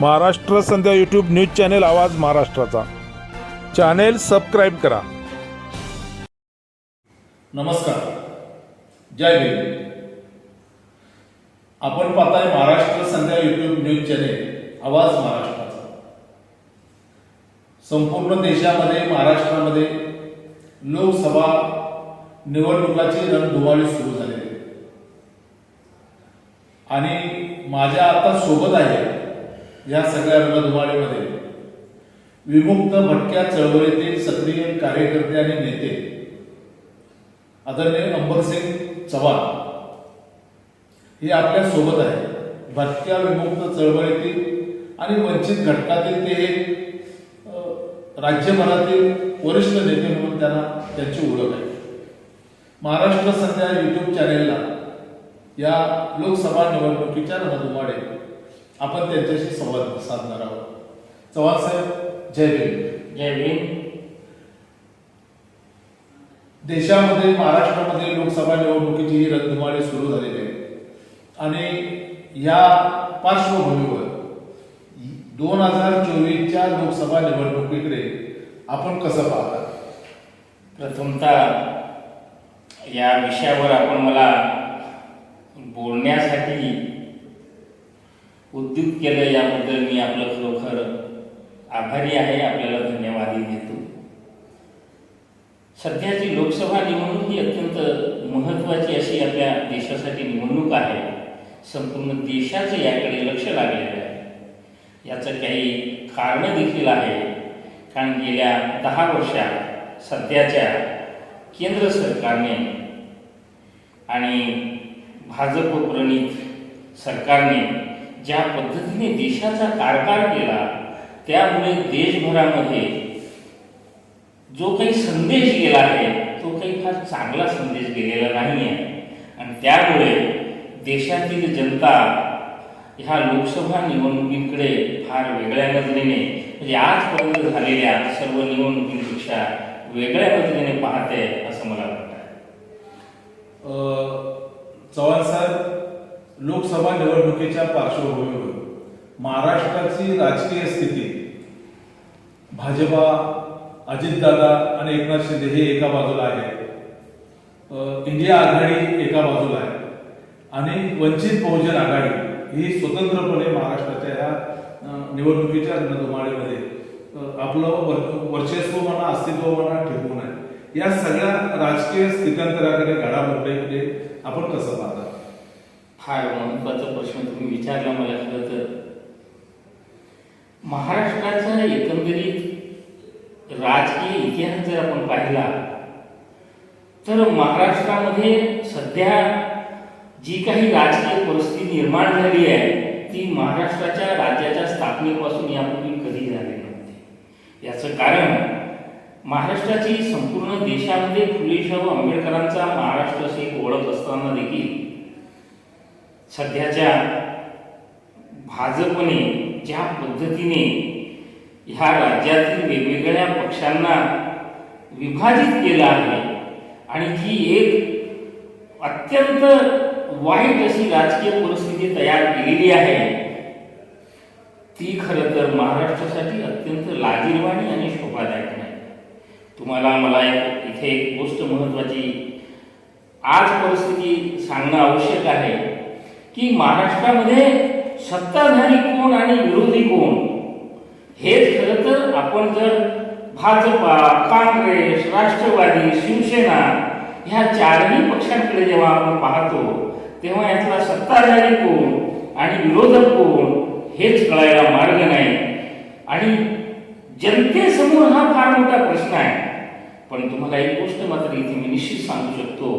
महाराष्ट्र संध्या YouTube news channel आवाज महाराष्ट्राचा channel subscribe करा. नमस्कार, जय भीम. आपण पाहताय महाराष्ट्र संध्या यूट्यूब न्यूज चॅनेल आवाज महाराष्ट्राचा. संपूर्ण देशामध्ये महाराष्ट्रामध्ये लोकसभा निवडणुकाची रणधुमाळी सुरू झालेली आहे आणि माझ्या आता सोबत आहे या सगळ्या रणधुमाळीमध्ये विमुक्त भटक्या चळवळीतील सक्रिय कार्यकर्ते आणि नेते आदरणीय अंबरसिंग चव्हाण हे आपल्या सोबत आहे. भटक्या विमुक्त चळवळीतील आणि वंचित घटकातील ते एक राज्यभरातील वरिष्ठ नेते म्हणून त्यांची ओळख आहे. महाराष्ट्र संध्या यूट्यूब चॅनेलला या लोकसभा निवडणुकीच्या रणधुमाळी आपण त्यांच्याशी संवाद साधणार आहोत. चव्हाण साहेब, जय भीम. जय भीम. देशामध्ये महाराष्ट्रामध्ये लोकसभा निवडणुकीची ही रणधुमाळी सुरू झालेली आहे आणि या पार्श्वभूमीवर 2024च्या लोकसभा निवडणुकीकडे आपण कसं पाहता? प्रथमतः या विषयावर आपण मला बोलण्यासाठी उद्युक्त केलं याबद्दल मी आपलं खरोखर आभारी आहे. आपल्याला धन्यवादही देतो. सध्याची लोकसभा निवडणूक ही अत्यंत महत्त्वाची अशी आपल्या देशासाठी निवडणूक आहे. संपूर्ण देशाचं याकडे लक्ष लागलेलं आहे. याचं काही कारणं देखील आहे. कारण गेल्या 10 वर्षात सध्याच्या केंद्र सरकारने आणि भाजप प्रणित सरकारने ज्या पद्धतीने देशाचा कारभार केला त्यामुळे देशभरामध्ये जो काही संदेश गेला आहे तो काही फार चांगला संदेश गेलेला नाही आहे आणि त्यामुळे देशातील जनता ह्या लोकसभा निवडणुकीकडे फार वेगळ्या नजरेने म्हणजे आजपर्यंत झालेल्या सर्व निवडणुकींपेक्षा वेगळ्या नजरेने पाहते असं मला वाटतं. चव्हाण साहेब, लोकसभा निवडणुकीच्या पार्श्वभूमीवर महाराष्ट्राची राजकीय स्थिती, भाजपा, अजितदादा आणि एकनाथ शिंदे हे एका बाजूला आहे, इंडिया आघाडी एका बाजूला आहे आणि वंचित बहुजन आघाडी ही स्वतंत्रपणे महाराष्ट्राच्या या निवडणुकीच्या रणधुमाळीमध्ये आपलं वर्चस्व म्हणा, अस्तित्व म्हणा ठेवून आहे. या सगळ्या राजकीय स्थित्यंतराकडे, घडामोडीकडे आपण कसं पाहता? फार महत्वाचा प्रश्न तुम्ही विचारला मला. खरं तर महाराष्ट्राचा एकंदरीत राजकीय इतिहास जर आपण पाहिला तर महाराष्ट्रामध्ये सध्या जी काही राजकीय परिस्थिती निर्माण झाली आहे ती महाराष्ट्राच्या राज्याच्या स्थापनेपासून यापूर्वी कधी झाली नव्हती. याचं कारण महाराष्ट्राची संपूर्ण देशामध्ये फुले शाहू आंबेडकरांचा महाराष्ट्र अशी एक ओळख असताना देखील सध्याच्या भाजपने ज्या पद्धतीने ह्या राज्यातील वेगवेगळ्या पक्षांना विभाजित केलं आहे आणि जी एक अत्यंत वाईट अशी राजकीय परिस्थिती तयार केलेली आहे ती खरं तर महाराष्ट्रासाठी अत्यंत लाजिरवाणी आणि शोभादायक नाही. तुम्हाला मला इथे एक गोष्ट महत्वाची आज परिस्थिती सांगणं आवश्यक आहे की महाराष्ट्रामध्ये सत्ताधारी कोण आणि विरोधी कोण हेच खरं तर आपण जर भाजपा, काँग्रेस, राष्ट्रवादी, शिवसेना ह्या चारही पक्षांकडे जेव्हा आपण पाहतो तेव्हा यातला सत्ताधारी कोण आणि विरोधक कोण हेच कळायला मार्ग नाही आणि जनतेसमोर हा फार मोठा प्रश्न आहे. पण तुम्हाला एक गोष्ट मात्र इथे मी निश्चित सांगू शकतो,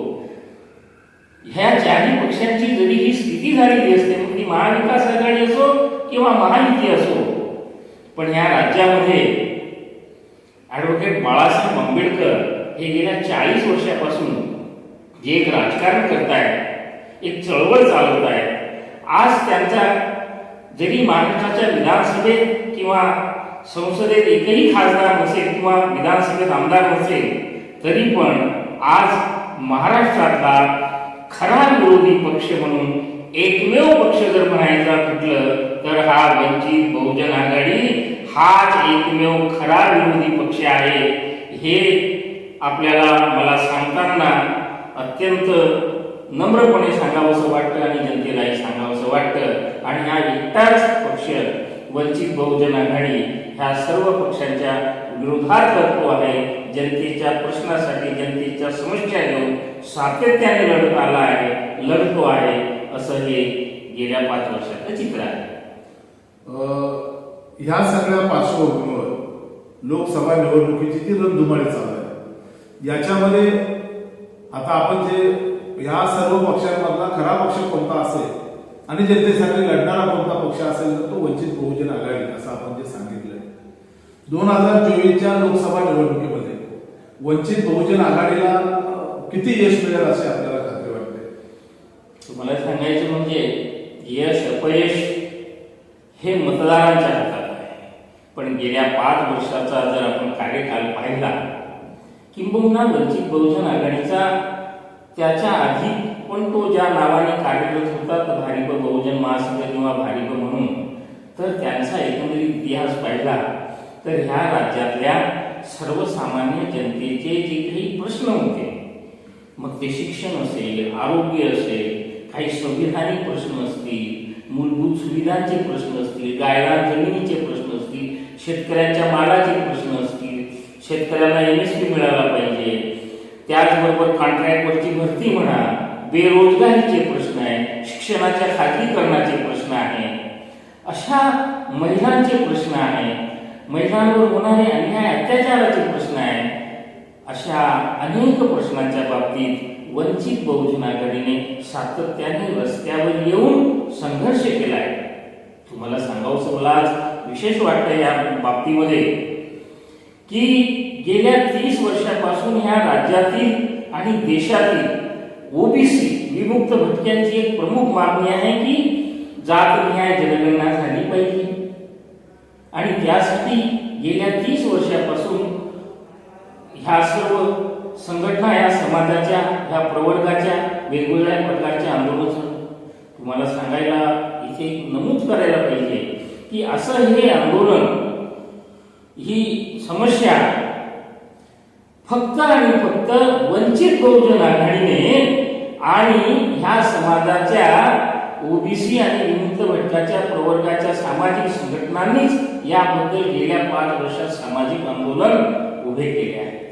ह्या चारही पक्षांची जरी ही स्थिती झालेली असते मग ती महाविकास आघाडी असो किंवा महायुती असो, पण ह्या राज्यामध्ये ॲडव्होकेट बाळासाहेब आंबेडकर हे गेल्या 40 वर्षापासून जे एक राजकारण करतायत, एक चळवळ चालवत आहेत. आज त्यांचा जरी महाराष्ट्राच्या विधानसभेत किंवा संसदेत एकही खासदार नसेल किंवा विधानसभेत आमदार नसेल तरी पण आज महाराष्ट्रातला खरा विरोधी पक्ष म्हणून एकमेव पक्ष जर म्हणायचा म्हटलं तर तर हा वंचित बहुजन आघाडी हाच एकमेव खरा विरोधी पक्ष आहे हे आपल्याला मला सांगताना अत्यंत नम्रपणे सांगावंसं वाटतं आणि जनतेलाही सांगावंसं वाटतं. आणि हा एकटाच पक्ष वंचित बहुजन आघाडी ह्या सर्व पक्षांच्या विरोधात लढतो आहे. जनतेच्या प्रश्नासाठी जनतेच्या समस्या घेऊन सातत्याने लढतो आहे असं हे गेल्या 5 वर्षाचं चित्र आहे. ह्या सगळ्या पार्श्वभूमीवर लोकसभा निवडणुकीची जी रणधुमाळी चालू आहे याच्यामध्ये आता आपण जे ह्या सर्व पक्षांमधला खरा पक्ष कोणता असेल आणि जनतेसाठी लढणारा कोणता पक्ष असेल तर तो वंचित बहुजन आघाडी असं आपण जे सांगितलंय. 2024च्या लोकसभा निवडणुकीमध्ये वंचित बहुजन आघाडीला किती यश मिळेल असे आपल्याला खात्री वाटते? तुम्हाला सांगायचं म्हणजे यश अपयश हे मतदारांच्या हातात आहे. पण गेल्या 5 वर्षाचा जर आपण कार्यकाल पाहिला किंबहुना वंचित बहुजन आघाडीचा त्याच्या आधी पण तो ज्या नावाने कार्यरत होता तर भारिप बहुजन महासंघ किंवा भारिप म्हणून, तर त्यांचा एकंदरीत इतिहास पाहिला तर ह्या राज्यातल्या सर्वसामान्य जनतेचे जे काही प्रश्न होते, मग ते शिक्षण असेल, आरोग्य असेल, काही संविधानिक प्रश्न असतील, मूलभूत सुविधांचे प्रश्न असतील, गायरान जमिनीचे प्रश्न असतील, शेतकऱ्यांच्या मालाचे प्रश्न असतील, शेतकऱ्यांना MSP मिळाला पाहिजे, त्याचबरोबर कॉन्ट्रॅक्टवरची भरती म्हणा, बेरोजगारीचे प्रश्न आहे, शिक्षणाच्या खाजगीकरणाचे प्रश्न आहे, अशा महिलांचे प्रश्न आहे, महिलांवर होणारे अन्याय अत्याचाराचे प्रश्न आहे. अशा अनेक प्रश्नांच्या बाबतीत वंचित बहुजन आघाडीने सातत्याने रस्त्यावर येऊन संघर्ष केला आहे. तुम्हाला सांगावंसं मला आज विशेष वाटतं या बाबतीमध्ये की गेल्या 30 वर्षापासून ह्या राज्यातील आणि देशातील ओबीसी विमुक्त भटक्यांची एक प्रमुख मागणी आहे की जातनिहाय जनगणना झाली पाहिजे. आणि त्यासाठी गेल्या 30 वर्षापासून ह्या सर्व संघटना या समाजाच्या ह्या प्रवर्गाच्या वेगवेगळ्या प्रकारच्या आंदोलन. तुम्हाला सांगायला इथे नमूद करायला पाहिजे की असं हे आंदोलन, ही समस्या फक्त आणि फक्त वंचित बहुजन आघाडीने आणि ह्या समाजाच्या ओबीसी आणि विमुक्त भटकाच्या प्रवर्गाच्या सामाजिक संघटनांनीच याबद्दल गेल्या 5 वर्षात सामाजिक आंदोलन उभे केले आहे.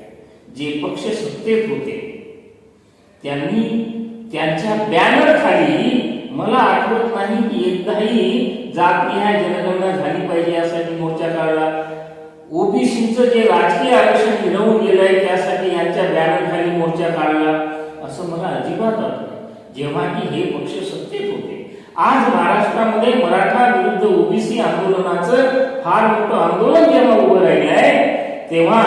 जे पक्ष सत्तेत होते त्यांनी त्यांच्या बॅनर खाली, मला आठवत नाही की एकदाही जातनिहाय जनगणना झाली पाहिजे यासाठी मोर्चा काढला. ओबीसीचं जे राजकीय आरक्षण मिळवून गेलंय त्यासाठी यांच्या बॅनर खाली मोर्चा काढला असं मला अजिबात वाटत जेव्हा की हे पक्ष सत्तेत होते. आज महाराष्ट्रामध्ये मराठा विरुद्ध ओबीसी आंदोलनाचं फार मोठं आंदोलन जेव्हा उभं राहिलं आहे तेव्हा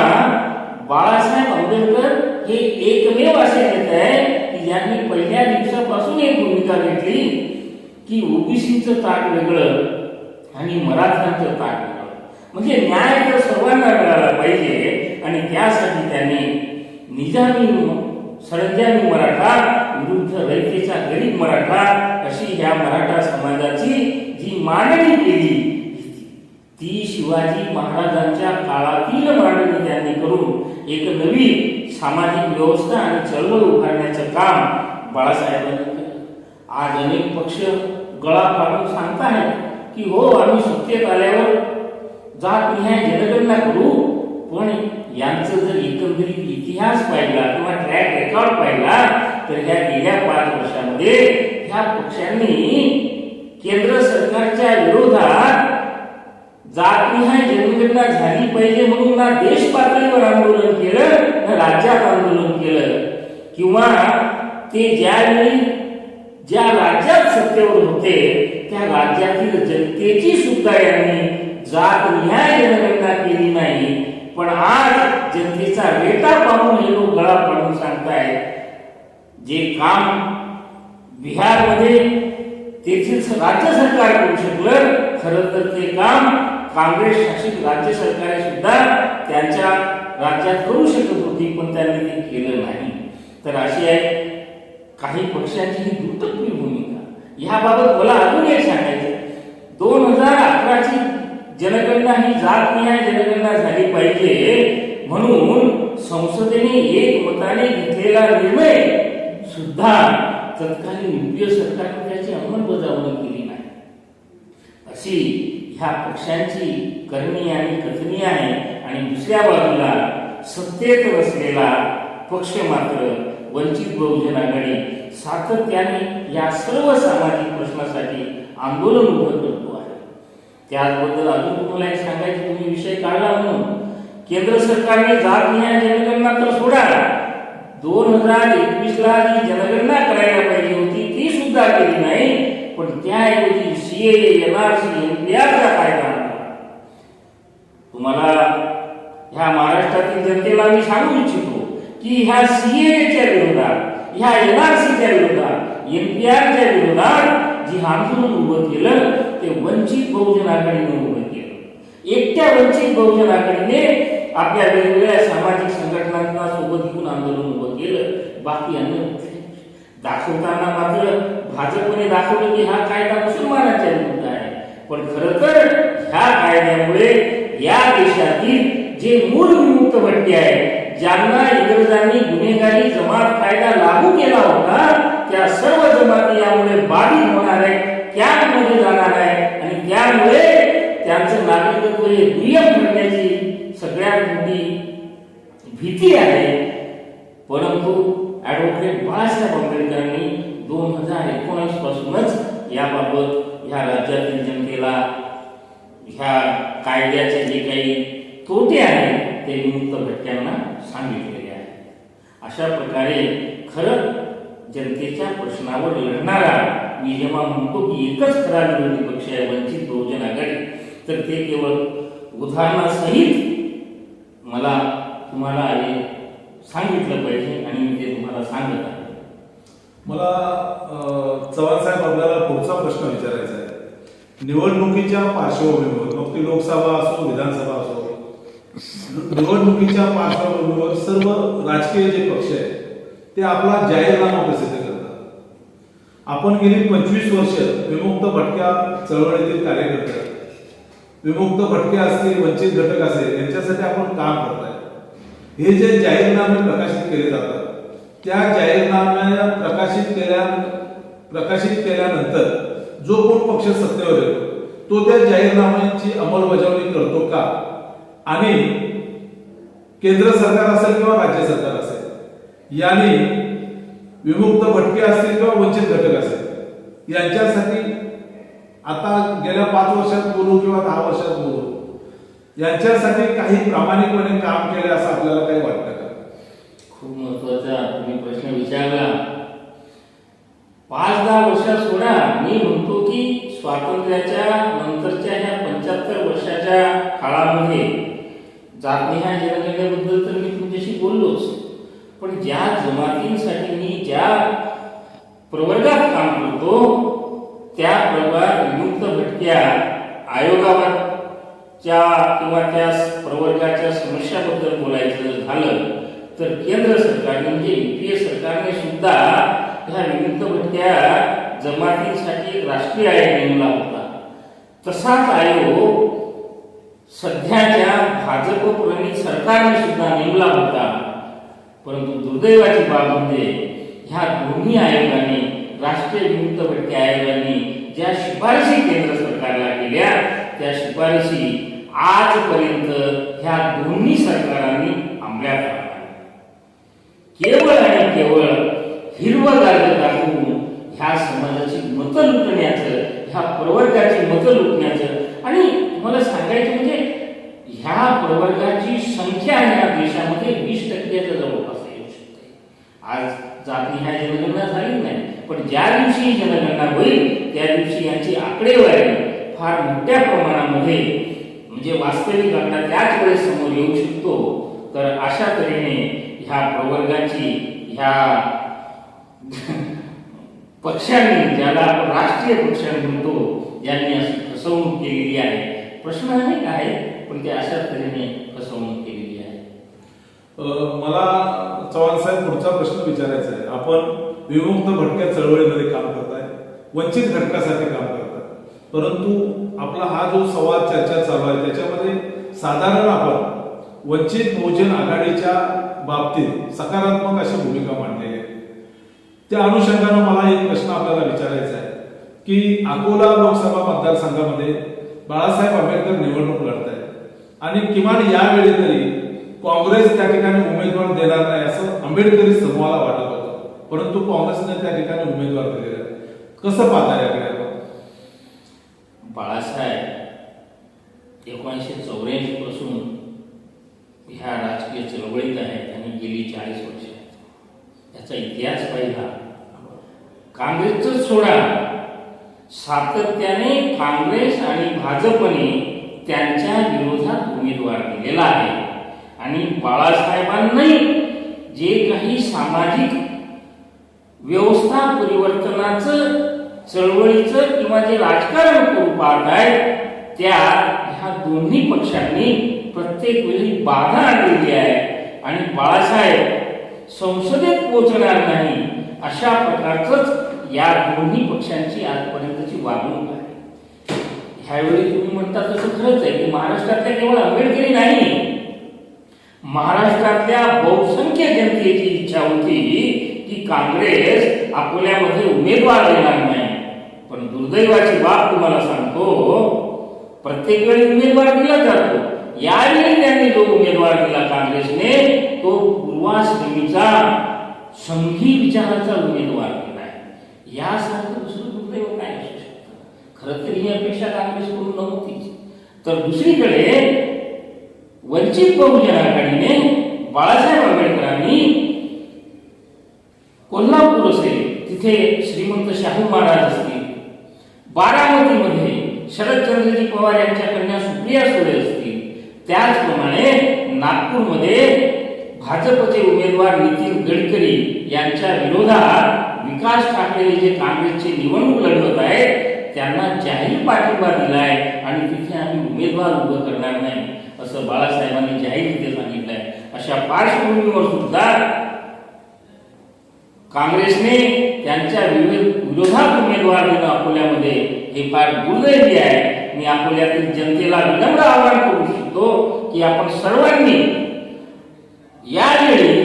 बाळासाहेब आंबेडकर हे एकमेव असे नेते आहे की ज्यांनी पहिल्या दिवसापासून एक भूमिका घेतली की ओबीसीचं ताट वेगळं आणि मराठ्यांचं ताट वेगळं, म्हणजे न्याय तर सर्वांना मिळाला पाहिजे. आणि त्यासाठी त्यांनी निजामी सरंजामी मराठा विरुद्ध रयतेचा गरीब मराठा अशी ह्या मराठा समाजाची जी मांडणी केली ती शिवाजी महाराजांच्या काळातील मांडणी त्यांनी करून एक नवी सामाजिक व्यवस्था आणि चळवळ उभारण्याचं काम बाळासाहेबांनी केलं. आज अनेक पक्ष गळा फाडून सांगतायत की हो आम्ही सत्तेत आल्यावर जातनिहाय जनगणना करू, पण यांचं जर एकंदरीत इतिहास पाहिला किंवा ट्रॅक रेकॉर्ड पाहिला तर ह्या गेल्या 5 वर्षामध्ये ह्या पक्षांनी केंद्र सरकारच्या विरोधात जातनिहाय जनगणना झाली पाहिजे म्हणून ना देश पातळीवर आंदोलन केलं ना राज्यात आंदोलन केलं, किंवा ते ज्यावेळी ज्या राज्यात सत्तेवर होते त्या राज्यातील जनतेची सुद्धा यांनी जातनिहाय जनगणना केली नाही. पण आज जनतेचा रेटा पाहून हे लोक गळा पाडून सांगतायत जे काम बिहारमध्ये तेथील राज्य सरकार करू शकलं, खरं तर ते काम काँग्रेस शासित राज्य सरकारे सुद्धा त्यांच्या राज्यात करू शकत होती पण त्यांनी ते केलं नाही. तर अशी आहे काही पक्षांची ही दुटप्पी भूमिका. याबाबत मला अजून एक सांगायचं, 2000 जनगणना ही जातनिहाय जनगणना झाली पाहिजे म्हणून संसदेने एकमताने घेतलेला निर्णय सुद्धा तत्कालीन युपीए सरकारने त्याची अंमलबजावणी केली नाही. अशी ह्या पक्षांची करणी आणि कथनी आहे. आणि दुसऱ्या बाजूला सत्तेत नसलेला पक्ष मात्र वंचित बहुजन आघाडी सातत्याने या सर्व सामाजिक प्रश्नासाठी आंदोलन उभं करतो आहे. त्याचबद्दल अजून तुम्हाला एक सांगायचं, तुम्ही विषय काढला म्हणून केंद्र सरकारने जातनिहाय जनगणना तर सोडा, 2021 ला जी जनगणना करायला पाहिजे होती ती सुद्धा केली नाही. पण त्याऐवजी सीएए, एनआरसी, एनपीआरचा कायदा आणला. तुम्हाला ह्या महाराष्ट्रातील जनतेला मी सांगू इच्छितो की ह्या सीएएच्या विरोधात, ह्या एनआरसीच्या विरोधात, एनपीआरच्या विरोधात जी आंदोलन उभं केलं ते वंचित बहुजन आघाडीने उभं केलं. एकट्या वंचित बहुजन आघाडीने आपल्या वेगवेगळ्या सामाजिक संघटनांना सोबत घेऊन आंदोलन उभं केलं. बाकी अन्य दाखवताना मात्र भाजपने दाखवलं की हा कायदा मुसलमानाच्या विरुद्ध आहे. पण खरं तर ह्या कायद्यामुळे या देशातील जे मूळ विमुक्त भटके आहेत, ज्यांना इंग्रजांनी गुन्हेगारी जमात कायदा लागू केला होता, त्या सर्व जमाती यामुळे बाधित होणार आहे, कॅम्पमध्ये जाणार आहे. आणि त्यामुळे त्यांचं नागरिकत्व हे दुय्यम ठरण्याची सगळ्यात मोठी भीती आहे. परंतु ॲडव्होकेट बाळासाहेब आंबेडकरांनी 2019 पासूनच याबाबत ह्या राज्यातील जनतेला ह्या कायद्याचे जे काही तोटे आहेत ते विमुक्त भटक्यांना सांगितलेले आहे. अशा प्रकारे खरं जनतेच्या प्रश्नावर लढणारा मी जेव्हा म्हणतो की एकच खरा विरोधी पक्ष आहे वंचित बहुजन आघाडी, तर ते केवळ उदाहरणासहित मला तुम्हाला हे सांगितलं पाहिजे आणि मी ते तुम्हाला सांगत आहे. मला चव्हाण साहेब आपल्याला पुढचा प्रश्न विचारायचा आहे. निवडणुकीच्या पार्श्वभूमीवर, मग ती लोकसभा असो विधानसभा असो, निवडणुकीच्या पार्श्वभूमीवर सर्व राजकीय जे पक्ष आहेत ते आपला जाहीरनामा प्रसिद्ध करतात. आपण गेली 25 वर्ष विमुक्त भटक्या चळवळीतील कार्यकर्ते, विमुक्त भटके असतील, वंचित घटक असेल, यांच्यासाठी आपण काम करताय. हे जे जाहीरनामे प्रकाशित केले जातात त्या जाहीरनाम्या प्रकाशित केल्यानंतर जो कोण पक्ष सत्तेवर येतो तो त्या जाहीरनाम्यांची अंमलबजावणी करतो का? आणि केंद्र सरकार असेल किंवा राज्य सरकार असेल, यांनी विमुक्त भटके असतील किंवा वंचित घटक असेल यांच्यासाठी आता गेल्या 5 वर्षात बोलू किंवा 10 वर्षात बोलू, यांच्यासाठी काही प्रामाणिकपणे काम केले असं आपल्याला काही वाटतं का? खूप महत्वाचा तुम्ही प्रश्न विचारला. 5-10 वर्षात सोडा, मी म्हणतो की स्वातंत्र्याच्या नंतरच्या ह्या 75 वर्षाच्या काळामध्ये जातनिहाय जनगणनेबद्दल तर मी तुमच्याशी बोललोच. पण ज्या जमातींसाठी मी ज्या प्रवर्गात काम करतो त्या प्रवर्गात विमुक्त भटक्या आयोगाच्या किंवा त्या प्रवर्गाच्या समस्याबद्दल बोलायचं झालं तर केंद्र सरकारने म्हणजे युपीए सरकारने सुद्धा ह्या विमुक्त भटक्या जमातींसाठी एक राष्ट्रीय आयोग नेमला होता. तसाच आयोग सध्याच्या भाजप प्रणित सरकारने सुद्धा नेमला होता. परंतु दुर्दैवाची बाब म्हणजे ह्या दोन्ही आयोगाने, राष्ट्रीय विमुक्त भटक्या आयोगाने ज्या शिफारशी केंद्र सरकारला केल्या त्या शिफारशी आजपर्यंत ह्या दोन्ही सरकारांनी अंमलात आणल्या. केवळ आणि केवळ हिरवगार दाखवून ह्या समाजाची मतं लुटण्याचं, ह्या प्रवर्गाची मतं लुटण्याचं. आणि मला सांगायचं म्हणजे ह्या प्रवर्गाची संख्या ह्या देशामध्ये 20% जवळपास येऊ शकते. आज जातनिहाय जनगणना झाली नाही, पण ज्या दिवशी जनगणना होईल त्या दिवशी यांची आकडेवारी फार मोठ्या प्रमाणामध्ये म्हणजे वास्तविक आकडा त्याच वेळेस समोर येऊ शकतो. तर अशा तऱ्हेने ह्या प्रवर्गाची, ह्या पक्षांनी, ज्याला आपण राष्ट्रीय पक्षांनी म्हणतो, यांनी अशी फसवणूक केलेली आहे. प्रश्न अनेक आहे पण ते अशा तऱ्हेने फसवणूक केलेली आहे. मला चव्हाण साहेब पुढचा प्रश्न विचारायचा आहे. आपण विमुक्त भटक्या चळवळीमध्ये काम करताय, वंचित घटकासाठी काम करताय. परंतु आपला हा जो संवाद चर्चा चालू आहे त्याच्यामध्ये साधारण आपण वंचित बहुजन आघाडीच्या बाबतीत सकारात्मक अशी भूमिका मांडलेली आहे. त्या अनुषंगानं मला एक प्रश्न आपल्याला विचारायचा आहे की अकोला लोकसभा मतदारसंघामध्ये बाळासाहेब आंबेडकर निवडणूक लढत आहेत आणि किमान यावेळी तरी काँग्रेस त्या ठिकाणी उमेदवार देणार नाही असं आंबेडकरी समूहाला वाटत होतं, परंतु काँग्रेसने त्या ठिकाणी उमेदवार दिलेला आहे. कसं पाहता याकडे आपण? बाळासाहेब 1984 पासून ह्या राजकीय चळवळीत आहेत आणि गेली 40 वर्ष याचा इतिहास पाहिला. काँग्रेसचं सोडा, सातत्याने काँग्रेस आणि भाजपने त्यांच्या विरोधात उमेदवार दिलेला आहे आणि बाळासाहेबांनी जे काही सामाजिक व्यवस्था परिवर्तनाचं चळवळीचं किंवा जे राजकारण करू पाहत आहेत त्या ह्या दोन्ही पक्षांनी प्रत्येक वेळी बाधा आणलेली आहे आणि बाळासाहेब संसदेत पोहोचणार नाही अशा प्रकारचंच या दोन्ही पक्षांची आजपर्यंतची वागणूक आहे. ह्यावेळी तुम्ही म्हणता तसं खरंच आहे की महाराष्ट्रातल्या केवळ आंबेडकरी नाही, महाराष्ट्रातल्या बहुसंख्य जनतेची इच्छा होती की काँग्रेस अकोल्यामध्ये उमेदवार देणार नाही. पण दुर्दैवाची बाब तुम्हाला सांगतो, प्रत्येक वेळी उमेदवार दिला जातो. यावेळी त्यांनी जो उमेदवार दिला काँग्रेसने तो पूर्वाश्रमीचा संघी विचाराचा उमेदवार दिला आहे. यासारखं दुसरं दुर्दैव काय असू शकतं? खरं तर ही अपेक्षा काँग्रेसकडून नव्हतीच. तर दुसरीकडे वंचित बहुजन आघाडीने बाळासाहेब आंबेडकरांनी कोल्हापूर असेल तिथे श्रीमंत शाहू महाराज असतील, बारामतीमध्ये शरदचंद्रजी पवार यांच्या कन्या सुप्रिया सुळे असतील, त्याचप्रमाणे नागपूरमध्ये भाजपचे उमेदवार नितीन गडकरी यांच्या विरोधात विकास ठाकरे जे काँग्रेसचे निवडणूक लढवत आहेत त्यांना जाहीर पाठिंबा दिलाय आणि तिथे आम्ही उमेदवार उभं करणार नाही असं बाळासाहेबांनी जाहीररीत्या सांगितलंय. अशा पार्श्वभूमीवर सुद्धा काँग्रेसने त्यांच्या विरोधात उमेदवार देणं अकोल्यामध्ये हे फार दुर्दैवी आहे. मी अकोल्यातील जनतेला विनम्र आवाहन करू इच्छितो की आपण सर्वांनी यावेळी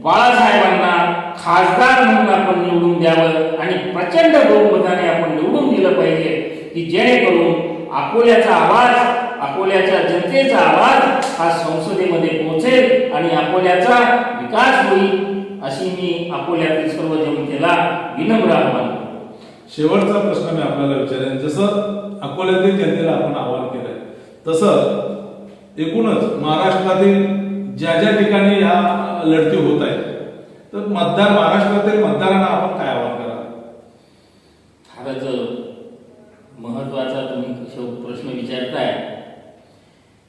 बाळासाहेबांना खासदार म्हणून आपण निवडून द्यावं आणि प्रचंड बहुमताने आपण निवडून दिलं पाहिजे की जेणेकरून अकोल्याचा आवाज, अकोल्याच्या जनतेचा आवाज हा संसदेमध्ये पोहोचेल आणि अकोल्याचा विकास होईल अशी मी अकोल्यातील सर्व जनतेला विनम्र आवाहन करतो. शेवटचा प्रश्न मी आपल्याला विचारेन, जसं अकोल्यातील जनतेला आपण आवाहन केलंय तसं एकूणच महाराष्ट्रातील ज्या ज्या ठिकाणी ह्या लढती होत आहेत तर महाराष्ट्रातील मतदारांना आपण काय आवाहन करा? फारच महत्वाचा तुम्ही प्रश्न विचारताय.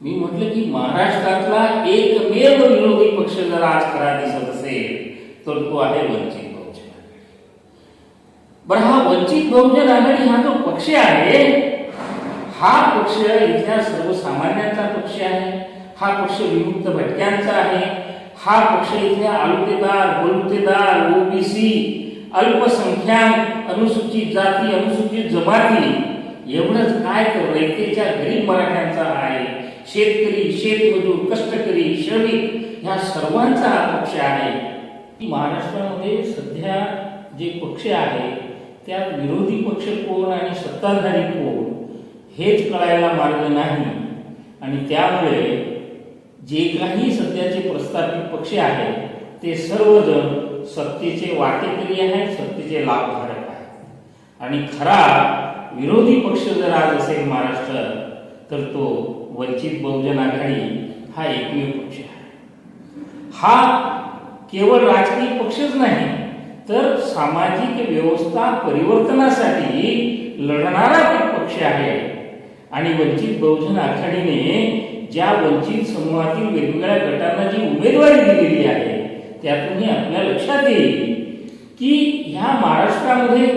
मी म्हटलं की महाराष्ट्रातला एकमेव विरोधी पक्ष जर आज खरा दिसत असेल तर तो आहे वंचित बहुजन आघाडी. बरं, हा वंचित बहुजन आघाडी हा जो पक्ष आहे हा पक्ष इथल्या सर्वसामान्यांचा पक्ष आहे, हा पक्ष विमुक्त भटक्यांचा आहे, हा पक्ष इथल्या आलुतेदार, बलुतेदार, ओबीसी, अल्पसंख्याक, अनुसूचित जाती, अनुसूचित जमाती एवढंच काय तर रयतेच्या गरीब मराठ्यांचा आहे, शेतकरी, शेतमजूर, कष्टकरी, श्रमिक ह्या सर्वांचा हा पक्ष आहे. महाराष्ट्रामध्ये सध्या जे पक्ष आहे त्यात विरोधी पक्ष कोण आणि सत्ताधारी कोण हेच कळायला मार्ग नाही आणि त्यामुळे जे काही सध्याचे प्रस्थापित पक्ष आहेत ते सर्वजण सत्तेचे वाटेकरी आहेत, सत्तेचे लाभधारक आहेत आणि खरा विरोधी पक्ष जर आज असेल महाराष्ट्रात तर तो वंचित बहुजन आघाडी हा एकमेव पक्ष आहे. हा केवळ राजकीय पक्षच नाही तर सामाजिक व्यवस्था परिवर्तनासाठी लढणारा एक पक्ष आहे आणि वंचित बहुजन आघाडीने ज्या वंचित समूहातील वेगवेगळ्या गटांना जी उमेदवारी दिलेली आहे त्यातूनही आपल्या लक्षात येईल की ह्या महाराष्ट्रामध्ये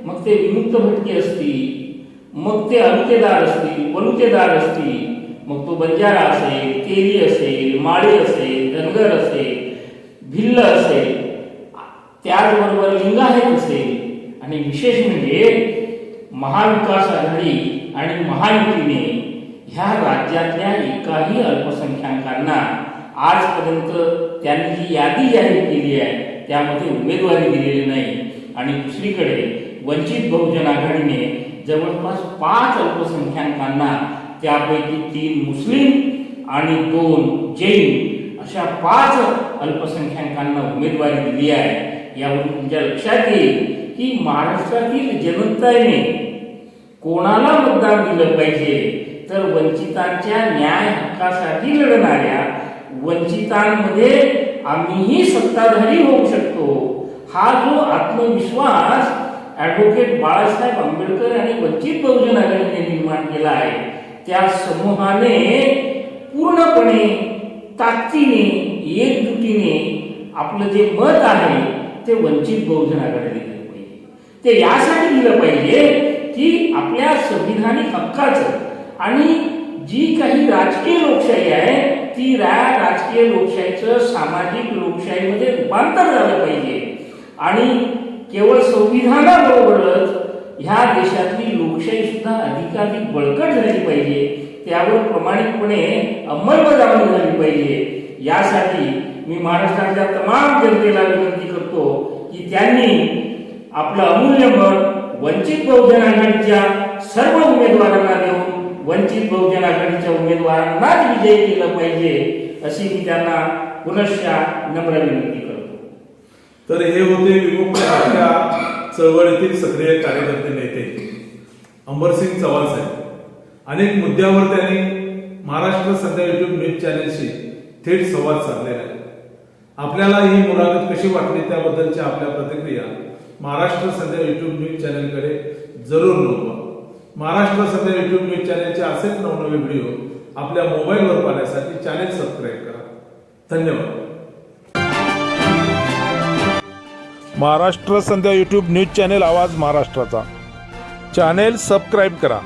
मग ते विमुक्त भटके असतील, मग ते अलुतेदार असतील, बलुतेदार असतील, मग तो बंजारा असेल, तेली असेल, माळी असेल, धनगर असेल, भिल्ल असेल, त्याचबरोबर लिंगायत असेल आणि विशेष म्हणजे महाविकास आघाडी आणि महायुतीने ह्या राज्यातल्या एकाही अल्पसंख्याकांना आजपर्यंत त्यांनी जी यादी जाहीर केली आहे त्यामध्ये उमेदवारी दिलेली नाही. आणि दुसरीकडे वंचित बहुजन आघाडीने जवळपास 5 अल्पसंख्याकांना, त्यापैकी 3 मुस्लिम आणि 2 जैन अशा 5 अल्पसंख्याकांना उमेदवारी दिली आहे. यावरून तुमच्या लक्षात येईल की महाराष्ट्रातील जनतेने कोणाला मतदान दिलं पाहिजे तर वंचितांच्या न्याय हक्कासाठी लढणाऱ्या, वंचितांमध्ये आम्हीही सत्ताधारी होऊ शकतो हा जो आत्मविश्वास ॲडव्होकेट बाळासाहेब आंबेडकर आणि वंचित बहुजन आघाडीने निर्माण केला आहे, त्या समूहाने पूर्णपणे ताकदीने एकजुटीने आपलं जे मत आहे ते वंचित बहुजन आघाडीला दिलं पाहिजे. ते यासाठी दिलं पाहिजे की आपल्या संविधानिक हक्काचं आणि जी काही राजकीय लोकशाही आहे ती राजकीय लोकशाहीचं सामाजिक लोकशाहीमध्ये रूपांतर झालं पाहिजे. आणि केवळ संविधानाबरोबरच ह्या देशातली लोकशाही सुद्धा अधिकाधिक बळकट झाली पाहिजे, त्यावर प्रामाणिकपणे अंमलबजावणी झाली पाहिजे. यासाठी मी महाराष्ट्रातल्या तमाम जनतेला विनंती करतो की त्यांनी आपलं अमूल्य मत वंचित बहुजन आघाडीच्या सर्व उमेदवारांना देऊन वंचित बहुजन आघाडीच्या उमेदवारांनाच विजयी केलं पाहिजे अशी मी त्यांना पुनश्च नम्र विनंती करतो. तर हे होते विमुक्तच्या चळवळीतील सक्रिय कार्यकर्ते नेते अंबरसिंग चव्हाण साहेब. अनेक मुद्द्यावर त्यांनी महाराष्ट्र सध्या युट्यूब न्यूज चॅनेलशी थेट संवाद साधलेला आहे. आपल्याला ही मुलाखत कशी वाटली त्याबद्दलच्या आपल्या प्रतिक्रिया महाराष्ट्र सध्या युट्यूब न्यूज चॅनेलकडे जरूर नोंदवा. महाराष्ट्र सध्या युट्यूब न्यूज चॅनेलचे असेच नवनवे व्हिडिओ आपल्या मोबाईलवर पाहण्यासाठी चॅनेल सबस्क्राईब करा. धन्यवाद. महाराष्ट्र संध्या यूट्यूब न्यूज चॅनेल आवाज महाराष्ट्राचा चॅनेल सबस्क्राईब करा.